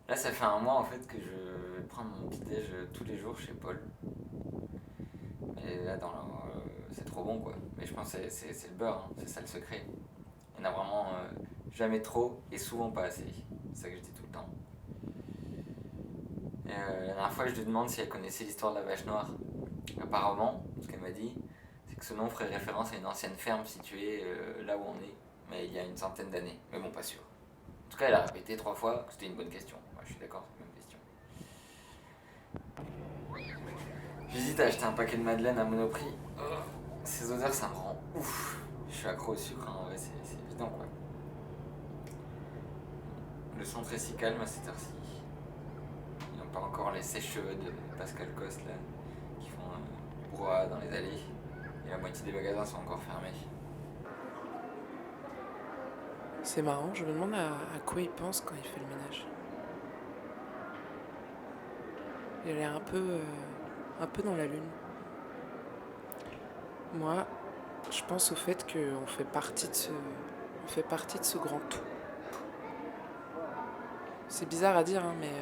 Là, ça fait un mois en fait que je vais prendre mon petit déj tous les jours chez Paul. Et là, c'est trop bon quoi. Mais je pense que c'est le beurre, hein. C'est ça le secret. Il n'y en a vraiment jamais trop et souvent pas assez. C'est ça que je dis tout le temps. Et, la dernière fois, je lui demande si elle connaissait l'histoire de la vache noire. Apparemment, ce qu'elle m'a dit, c'est que ce nom ferait référence à une ancienne ferme située là où on est, mais il y a une centaine d'années. Mais bon, pas sûr. En tout cas, elle a répété 3 fois que c'était une bonne question. Moi, je suis d'accord, c'est une bonne question. J'hésite à acheter un paquet de madeleine à Monoprix. Oh, ces odeurs, ça me rend ouf. Je suis accro au sucre, hein. Ouais, c'est évident quoi. Le son très si calme à cette heure-ci. Il n'y a pas encore les sèche-cheveux de Pascal Coste là, qui font du brouhaha dans les allées. Et la moitié des magasins sont encore fermés. C'est marrant, je me demande à quoi il pense quand il fait le ménage. Il a l'air un peu dans la lune. Moi, je pense au fait qu'on on fait partie de ce grand tout. C'est bizarre à dire, hein, mais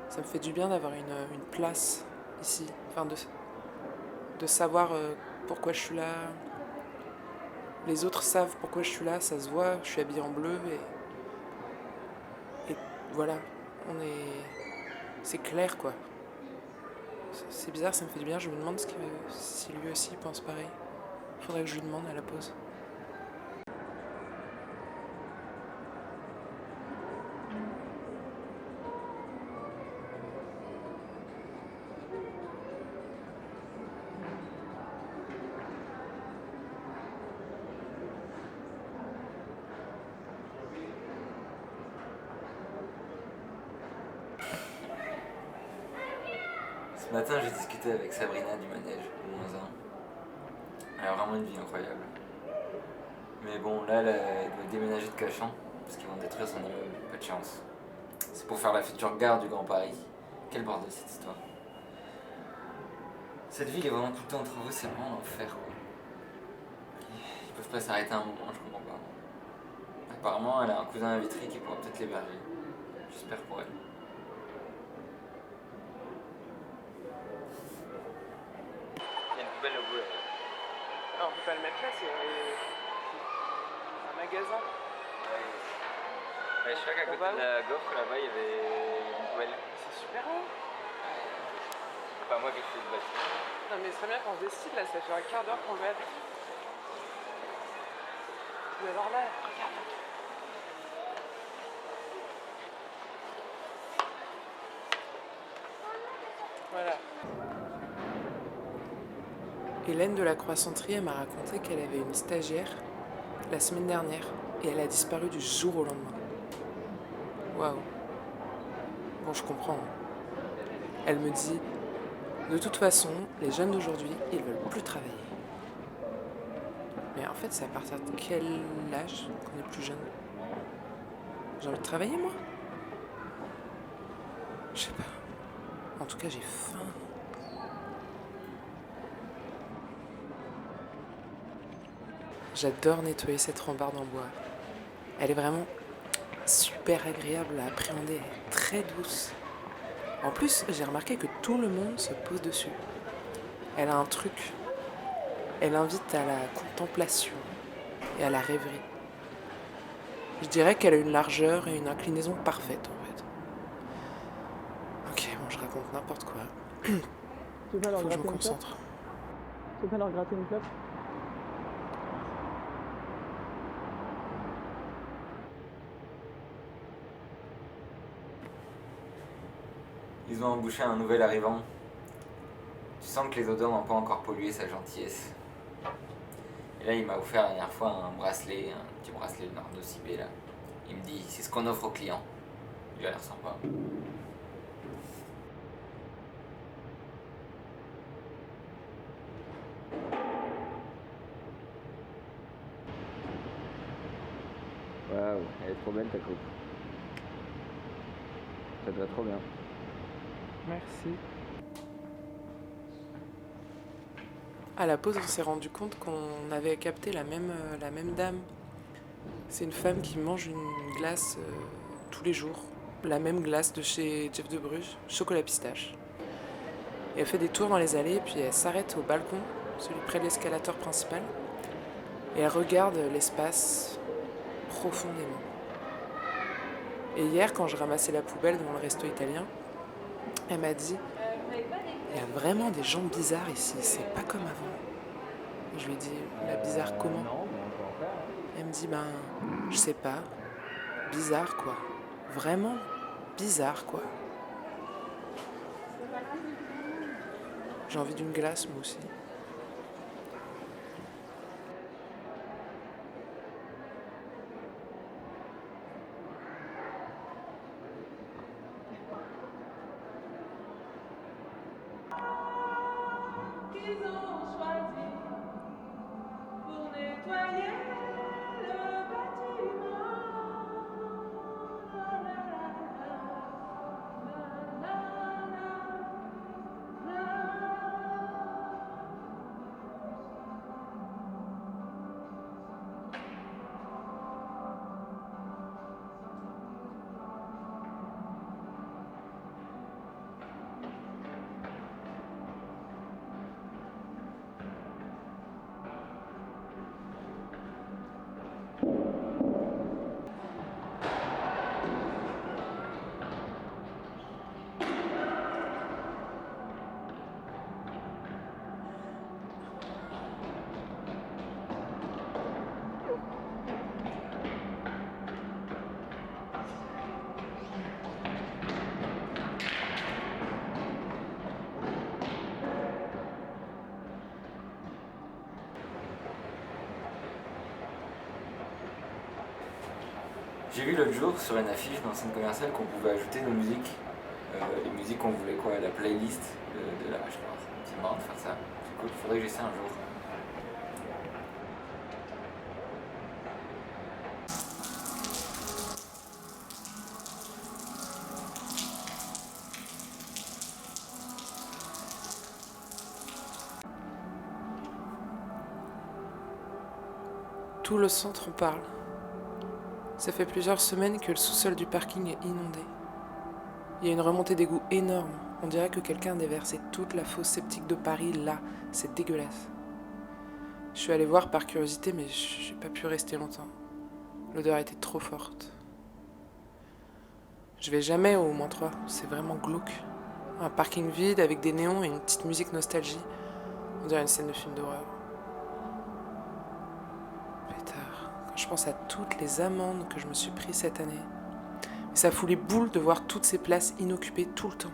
ça me fait du bien d'avoir une place ici. Enfin, de savoir pourquoi je suis là. Les autres savent pourquoi je suis là, ça se voit, je suis habillée en bleu et voilà, on est. C'est clair quoi. C'est bizarre, ça me fait du bien, je me demande si lui aussi pense pareil. Faudrait que je lui demande à la pause. Ce matin, j'ai discuté avec Sabrina du manège, du moins un. Elle a vraiment une vie incroyable. Mais bon, là, elle doit déménager de Cachan, parce qu'ils vont détruire son immeuble. Pas de chance. C'est pour faire la future gare du Grand Paris. Quel bordel cette histoire. Cette ville est vraiment tout le temps en travaux, c'est vraiment l'enfer quoi. Ils peuvent pas s'arrêter un moment, je comprends pas. Apparemment, elle a un cousin à Vitry qui pourra peut-être l'héberger. J'espère pour elle. Il y a une poubelle au bout là. Alors, on peut pas le mettre là, c'est un magasin. Ouais, je sais qu'à côté de la gaufre là-bas, il y avait une poubelle. C'est super haut. Pas moi qui fais le bâtiment. Non, mais ce serait bien qu'on se décide là, ça fait un quart d'heure qu'on le met. Mais alors là, regarde. Voilà. Hélène de la Croissanterie m'a raconté qu'elle avait une stagiaire la semaine dernière et elle a disparu du jour au lendemain. Waouh. Bon, je comprends. Elle me dit, de toute façon, les jeunes d'aujourd'hui, ils veulent plus travailler. Mais en fait, c'est à partir de quel âge qu'on est plus jeune? J'ai envie de travailler, moi? Je sais pas. En tout cas, j'ai faim. J'adore nettoyer cette rambarde en bois. Elle est vraiment super agréable à appréhender, elle est très douce. En plus, j'ai remarqué que tout le monde se pose dessus. Elle a un truc, elle invite à la contemplation et à la rêverie. Je dirais qu'elle a une largeur et une inclinaison parfaite en fait. Ok, bon, je raconte n'importe quoi. Tu peux leur Faut que je me gratter une clope? concentre. Tu peux leur gratter une clope? Ils ont embauché un nouvel arrivant. Tu sens que les odeurs n'ont pas encore pollué sa gentillesse. Et là, il m'a offert la dernière fois un bracelet, un petit bracelet de Nardo Cibé là. Il me dit, c'est ce qu'on offre aux clients. Il a l'air sympa. Waouh, elle est trop belle ta coupe. Ça te va trop bien. Merci. À la pause, on s'est rendu compte qu'on avait capté la même dame. C'est une femme qui mange une glace tous les jours. la même glace de chez Jeff de Bruges, chocolat pistache. Et elle fait des tours dans les allées, puis elle s'arrête au balcon, celui près de l'escalator principal, et elle regarde l'espace profondément. Et hier, quand je ramassais la poubelle devant le resto italien, elle m'a dit « Il y a vraiment des gens bizarres ici, c'est pas comme avant. » Je lui ai dit « La bizarre comment ?» Elle me dit « Ben, je sais pas, bizarre quoi. Vraiment bizarre quoi. » J'ai envie d'une glace moi aussi. Qu'ils ont choisi pour nettoyer le bâtiment. La, la, la, la, la, la, la. J'ai vu l'autre jour sur une affiche dans un centre commercial qu'on pouvait ajouter nos musiques, les musiques qu'on voulait, quoi, la playlist de la vache noire. C'est marrant de faire ça, c'est cool, faudrait que j'essaie un jour. Tout le centre en parle. Ça fait plusieurs semaines que le sous-sol du parking est inondé. Il y a une remontée d'égout énorme. On dirait que quelqu'un a déversé toute la fosse septique de Paris là. C'est dégueulasse. Je suis allée voir par curiosité, mais j'ai pas pu rester longtemps. L'odeur était trop forte. Je vais jamais au moins 3, c'est vraiment glauque. Un parking vide avec des néons et une petite musique nostalgie. On dirait une scène de film d'horreur. Pétard, quand je pense à toutes les amendes que je me suis pris cette année, ça fout les boules de voir toutes ces places inoccupées tout le temps.